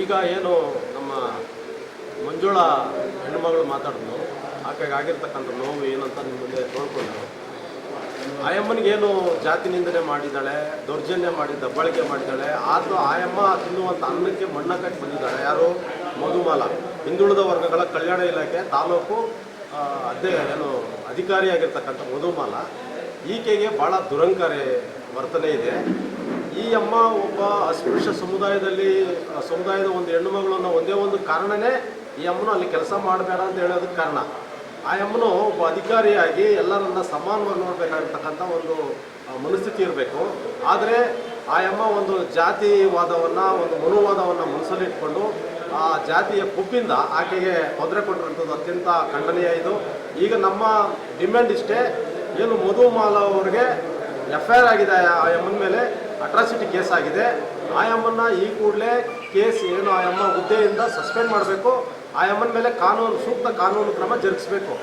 ಈಗ ಏನು ನಮ್ಮ ಮಂಜುಳಾ ಹೆಣ್ಣುಮಗಳು ಮಾತಾಡಿದ್ನು, ಆಕೆಗೆ ಆಗಿರ್ತಕ್ಕಂಥ ನೋವು ಏನಂತ ನಿಮ್ಮ ಮುಂದೆ ತೋಡ್ಕೊಂಡ್ರು. ಆಯಮ್ಮನಿಗೇನು ಜಾತಿ ನಿಂದನೆ ಮಾಡಿದ್ದಾಳೆ, ದೌರ್ಜನ್ಯ ಮಾಡಿ ದಬ್ಬಾಳಿಕೆ ಮಾಡಿದ್ದಾಳೆ, ಆದರೂ ಆಯಮ್ಮ ತಿನ್ನುವಂಥ ಅನ್ನಕ್ಕೆ ಮಣ್ಣಕ್ಕೆ ಬಂದಿದ್ದಾಳೆ. ಯಾರು? ಮಧುಮಾಲ, ಹಿಂದುಳಿದ ವರ್ಗಗಳ ಕಲ್ಯಾಣ ಇಲಾಖೆ ತಾಲೂಕು ಅಧಿಕಾರಿಯಾಗಿರ್ತಕ್ಕಂಥ ಮಧುಮಾಲ. ಈಕೆಗೆ ಭಾಳ ದುರಂಕಾರಿ ವರ್ತನೆ ಇದೆ. ಈ ಅಮ್ಮ ಒಬ್ಬ ಅಸ್ಪೃಶ್ಯ ಸಮುದಾಯದ ಒಂದು ಹೆಣ್ಣು ಮಗಳನ್ನು ಒಂದೇ ಒಂದು ಕಾರಣನೇ ಈ ಅಮ್ಮನು ಅಲ್ಲಿ ಕೆಲಸ ಮಾಡಬೇಡ ಅಂತ ಹೇಳೋದಕ್ಕೆ ಕಾರಣ. ಆ ಅಮ್ಮನು ಒಬ್ಬ ಅಧಿಕಾರಿಯಾಗಿ ಎಲ್ಲರನ್ನ ಸಮಾನವಾಗಿ ನೋಡಬೇಕಾಗಿರ್ತಕ್ಕಂಥ ಒಂದು ಮನಸ್ಥಿತಿ ಇರಬೇಕು. ಆದರೆ ಆ ಅಮ್ಮ ಒಂದು ಜಾತಿವಾದವನ್ನು, ಒಂದು ಮನುವಾದವನ್ನು ಮನಸ್ಸಲ್ಲಿಟ್ಕೊಂಡು ಆ ಜಾತಿಯ ಕೊಬ್ಬಿಂದ ಆಕೆಗೆ ತೊಂದರೆ ಕೊಟ್ಟಿರುವಂಥದ್ದು ಅತ್ಯಂತ ಖಂಡನೀಯ. ಇದು ಈಗ ನಮ್ಮ ಡಿಮ್ಯಾಂಡ್ ಇಷ್ಟೇ, ಏನು ಮಧುಮಾಲ ಅವರಿಗೆ FIR ಆಗಿದೆ, ಆ ಅಮ್ಮನ ಮೇಲೆ ಅಟ್ರಾಸಿಟಿ ಕೇಸ್ ಆಗಿದೆ. ಆ ಅಮ್ಮನ್ನ ಈ ಕೂಡಲೇ ಕೇಸ್ ಏನು ಆ ಅಮ್ಮ ಹುದ್ದೆಯಿಂದ ಸಸ್ಪೆಂಡ್ ಮಾಡಬೇಕು. ಆ ಅಮ್ಮನ ಮೇಲೆ ಸೂಕ್ತ ಕಾನೂನು ಕ್ರಮ ಜರುಗಿಸಬೇಕು.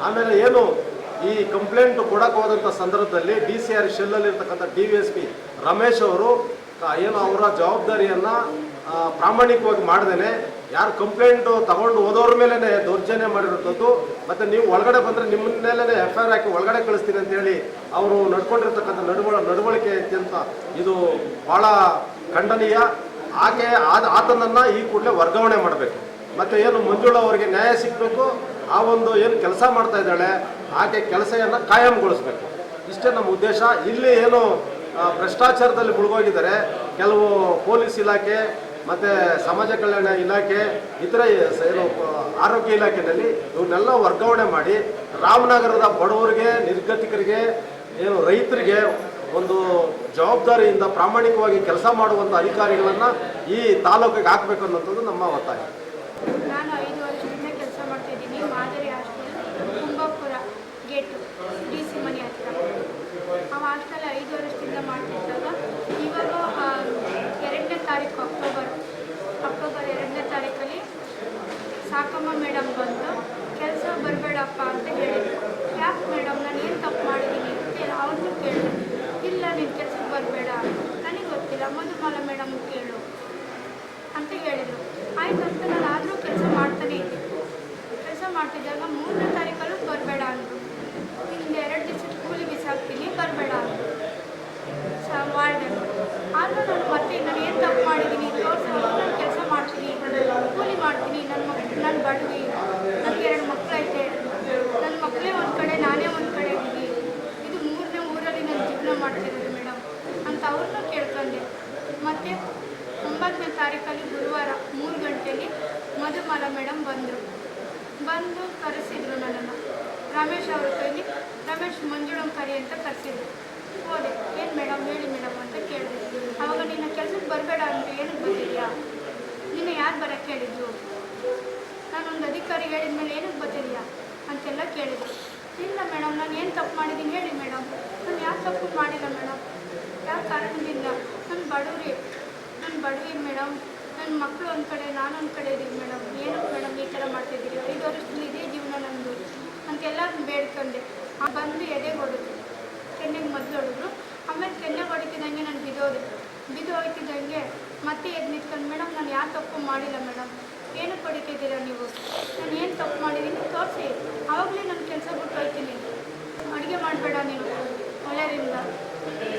ಆಮೇಲೆ ಏನು ಈ ಕಂಪ್ಲೇಂಟ್ ಕೊಡಕ್ಕೆ ಹೋದಂಥ ಸಂದರ್ಭದಲ್ಲಿ DCR ಶೆಲ್ಲಲ್ಲಿರ್ತಕ್ಕಂಥ DVSP ರಮೇಶ್ ಅವರು ಏನು ಅವರ ಜವಾಬ್ದಾರಿಯನ್ನು ಪ್ರಾಮಾಣಿಕವಾಗಿ ಮಾಡ್ದೇನೆ ಯಾರು ಕಂಪ್ಲೇಂಟು ತಗೊಂಡು ಹೋದವ್ರ ಮೇಲೇ ದೌರ್ಜನ್ಯ ಮಾಡಿರುವಂಥದ್ದು, ಮತ್ತು ನೀವು ಒಳಗಡೆ ಬಂದರೆ ನಿಮ್ಮ ಮೇಲೇ FIR ಹಾಕಿ ಒಳಗಡೆ ಕಳಿಸ್ತೀನಿ ಅಂತೇಳಿ ಅವರು ನಡ್ಕೊಂಡಿರ್ತಕ್ಕಂಥ ನಡವಳಿಕೆ ಅತ್ಯಂತ ಇದು ಭಾಳ ಖಂಡನೀಯ. ಆತನನ್ನು ಈ ಕೂಡಲೇ ವರ್ಗಾವಣೆ ಮಾಡಬೇಕು. ಮತ್ತು ಏನು ಮಂಜುಳಾ ಅವರಿಗೆ ನ್ಯಾಯ ಸಿಗಬೇಕು. ಆ ಒಂದು ಏನು ಕೆಲಸ ಮಾಡ್ತಾ ಇದ್ದಾಳೆ ಆಕೆ ಕೆಲಸವನ್ನು ಕಾಯಂಗೊಳಿಸ್ಬೇಕು. ಇಷ್ಟೇ ನಮ್ಮ ಉದ್ದೇಶ. ಇಲ್ಲಿ ಏನು ಭ್ರಷ್ಟಾಚಾರದಲ್ಲಿ ಮುಳುಗೋಗಿದ್ದಾರೆ ಕೆಲವು ಪೊಲೀಸ್ ಇಲಾಖೆ ಮತ್ತು ಸಮಾಜ ಕಲ್ಯಾಣ ಇಲಾಖೆ, ಇತರ ಏನು ಆರೋಗ್ಯ ಇಲಾಖೆಯಲ್ಲಿ ಇವನ್ನೆಲ್ಲ ವರ್ಗಾವಣೆ ಮಾಡಿ ರಾಮನಗರದ ಬಡವರಿಗೆ, ನಿರ್ಗತಿಕರಿಗೆ, ಏನು ರೈತರಿಗೆ ಒಂದು ಜವಾಬ್ದಾರಿಯಿಂದ ಪ್ರಾಮಾಣಿಕವಾಗಿ ಕೆಲಸ ಮಾಡುವಂಥ ಅಧಿಕಾರಿಗಳನ್ನು ಈ ತಾಲೂಕಿಗೆ ಹಾಕಬೇಕು ಅನ್ನೋಂಥದ್ದು ನಮ್ಮ ಒತ್ತಾಯ. ನಾನು 5 ವರ್ಷದಿಂದ ಕೆಲಸ ಮಾಡ್ತಾಯಿದ್ದೀನಿ. ಮಾದರಿ ಹಾಸ್ಟೆಲ್ ಕುಂಬಾಪುರ ಗೇಟು DC ಮನೆ ಹತ್ರ. ಆ ಹಾಸ್ಟೆಲ್ 5 ವರ್ಷದಿಂದ ಮಾಡ್ತಿದ್ದಾಗ ಇವಾಗ 2ನೇ ತಾರೀಕು ಅಕ್ಟೋಬರ್ 2ನೇ ತಾರೀಕಲ್ಲಿ ಸಾಕಮ್ಮ ಮೇಡಮ್ ಬಂದು ಕೆಲಸ ಬರಬೇಡಪ್ಪ ಅಂತ ಹೇಳಿದ್ರು. ಯಾಕೆ ಮೇಡಮ್, ನಾನು ಏನು ತಪ್ಪು ಮಾಡಿದ್ದೀನಿ ಅಂತ ಅವ್ರನ್ನೂ ಕೇಳಿದೆ. ಇಲ್ಲ, ನೀನು ಕೆಲಸಕ್ಕೆ ಬರಬೇಡ, ನನಗೆ ಗೊತ್ತಿಲ್ಲ, ಮಧುಮಾಲ ಮೇಡಮ್ ಕೇಳು ಅಂತ ಹೇಳಿದರು. ಆಯ್ತು ಅಂತ ನಾನು ಆದರೂ ಕೆಲಸ ಮಾಡ್ತಾನೆ ಇದ್ದೆ. ಕೆಲಸ ಮಾಡ್ತಿದ್ದಾಗ 3ನೇ ತಾರೀಕಲ್ಲೂ ಬರಬೇಡ ಅಂದರು. ಇನ್ನು 2 ದಿವಸ ಕೂಲಿ ಬಿಸಾಕ್ತೀನಿ, ಬರಬೇಡ ಅಂದರು ವಾರ್ಡನ್. ಆದರೂ ನಾನು ಏನು ತಪ್ಪು ಮಾಡಿದ್ದೀನಿ ತೋರಿಸಿ, ನಾನು ಕೆಲಸ ಮಾಡ್ತೀನಿ, ಕೂಲಿ ಮಾಡ್ತೀನಿ, ನನ್ನ ಬಡವಿ, ನನಗೆ 2 ಮಕ್ಕಳೈತೆ, ನನ್ನ ಮಕ್ಕಳೇ ಒಂದು ಕಡೆ, ನಾನೇ ಒಂದು ಕಡೆ ಇದ್ದೀನಿ, ಇದು 3ನೇ ಊರಲ್ಲಿ ನಾನು ಜೀವನ ಮಾಡ್ತಿರೋದು ಮೇಡಮ್ ಅಂತ ಅವ್ರನ್ನೂ ಕೇಳ್ಕೊಂಡೆ. ಮತ್ತು 9ನೇ ತಾರೀಕಲ್ಲಿ ಗುರುವಾರ 3 ಗಂಟೆಗೆ ಮಧುಮಾಲ ಮೇಡಮ್ ಬಂದು ಕರೆಸಿದ್ರು ನನ್ನನ್ನು. ರಮೇಶ್ ಅವ್ರ ಕೈಲಿ ರಮೇಶ್ ಮಂಜುಳಂ ಕರಿ ಅಂತ ಕರೆಸಿದ್ರು. ಹೋದೆ. ಏನು ಮೇಡಮ್, ಹೇಳಿ ಮೇಡಮ್ ಅಂತ ಕೇಳಿದೆ. ಆವಾಗ ನಿನ್ನ ಕೆಲಸಕ್ಕೆ ಬರಬೇಡ ಅಂತ ಏನಕ್ಕೆ ಬಂದಿದ್ಯಾ, ನಿನ್ನ ಯಾರು ಬರೋಕ್ಕೆ ಹೇಳಿದ್ರು, ನಾನೊಂದು ಅಧಿಕಾರಿ ಹೇಳಿದ ಮೇಲೆ ಏನಕ್ಕೆ ಬರ್ತಿದ್ಯಾ ಅಂತೆಲ್ಲ ಕೇಳಿದ್ರು. ಇಲ್ಲ ಮೇಡಮ್, ನಾನು ಏನು ತಪ್ಪು ಮಾಡಿದ್ದೀನಿ ಹೇಳಿ ಮೇಡಮ್, ನಾನು ಯಾಕೆ ತಪ್ಪು ಮಾಡಿಲ್ಲ ಮೇಡಮ್, ಯಾವ ಕಾರಣದಿಂದ, ನನ್ನ ಬಡವಿ ಮೇಡಮ್, ನನ್ನ ಮಕ್ಕಳು ಒಂದು ಕಡೆ, ನಾನೊಂದು ಕಡೆ ಇದ್ದೀನಿ ಮೇಡಮ್, ಏನಕ್ಕೆ ಮೇಡಮ್ ಈ ಥರ ಮಾಡ್ತಿದ್ದೀರಿ, 5 ವರ್ಷದಲ್ಲಿ ಇದೇ ಜೀವನ ನಮ್ಮದು ಅಂತೆಲ್ಲ ಬೇಡ್ಕೊಂಡೆ. ಬಂದು ಎದೆಗೆ ಹೊಡೆದ್ರು, ಕೆನ್ನೆಗೆ ಮೊದಲು ಹೊಡೆದ್ರು. ಆಮೇಲೆ ಕೆನ್ನೆಗೆ ಹೊಡಿತಿದ್ದಂಗೆ ನಾನು ಬಿದ್ದು ಹೋಗ್ತಿದ್ದಂಗೆ ಮತ್ತೆ ಎದ್ದು ನಿಂತ್ಕೊಂಡು, ಮೇಡಮ್ ನಾನು ಯಾವ ತಪ್ಪು ಮಾಡಿಲ್ಲ ಮೇಡಮ್, ಏನಕ್ಕೆ ಹೊಡಿತಿದ್ದೀರಾ ನೀವು, ನಾನು ಏನು ತಪ್ಪು ಮಾಡಿದ್ದೀನಿ ತೋರಿಸಿ, ಆವಾಗಲೇ ನಾನು ಕೆಲಸ ಬಿಟ್ಟು ಹೋಗ್ತೀನಿ, ಅಡುಗೆ ಮಾಡಬೇಡ ನೀನು,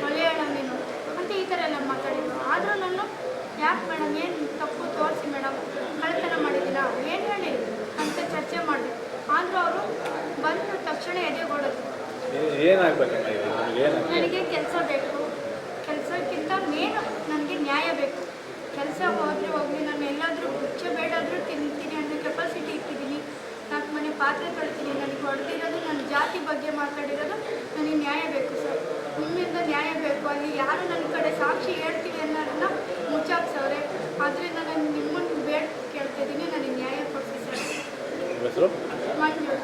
ಒಳ್ಳೆಯಳ ನೀನು ಅಂತ ಈ ಥರ ಎಲ್ಲ ಮಾತಾಡಿದ್ರು. ಆದರೂ ನಾನು ಯಾಕೆ ಮೇಡಮ್, ಏನು ತಪ್ಪು ತೋರಿಸಿ ಮೇಡಮ್, ಕಳ್ಳತನ ಮಾಡಿದ್ದೀನಾ, ಏನು ಹೇಳಿ ಅಂತ ಚರ್ಚೆ ಮಾಡಿದೆ. ಆದರೂ ಅವರು ಬಂದು ತಕ್ಷಣ ಎದೆಗೊಡೋದು. ನನಗೆ ಕೆಲಸ ಬೇಕು, ಕೆಲಸಕ್ಕಿಂತ ಮೇನು ನನಗೆ ನ್ಯಾಯ ಬೇಕು. ಕೆಲಸ ಹೋಗಲಿ, ನಾನು ಎಲ್ಲಾದರೂ ಗುಚ್ಚ ಬೇಡಾದರೂ ತಿಂತೀನಿ ಅನ್ನೋ ಕೆಪಾಸಿಟಿ ಇಟ್ಟಿದ್ದೀನಿ. 4 ಮನೆ ಪಾತ್ರೆ ತೊಳಿತೀನಿ, ನನಗೆ ಹೊಡೆದಿರೋದು, ನನ್ನ ಜಾತಿ ಬಗ್ಗೆ ಮಾತಾಡಿರೋದು, ನನಗೆ ನ್ಯಾಯ ಬೇಕು ಸರ್, ನಿಮ್ಮಿಂದ ನ್ಯಾಯ ಬೇಕು. ಅಲ್ಲಿ ಯಾರು ನನ್ನ ಕಡೆ ಸಾಕ್ಷಿ ಹೇಳ್ತೀವಿ ಅನ್ನೋದನ್ನ ಮುಚ್ಚಾಕ್ಸವ್ರೆ. ಆದ್ದರಿಂದ ನಾನು ನಿಮ್ಮನ್ನು ಕೇಳ್ತಿದ್ದೀನಿ, ನನಗೆ ನ್ಯಾಯ ಕೊಡಿಸಿ ಸರ್. ಮಂಜು.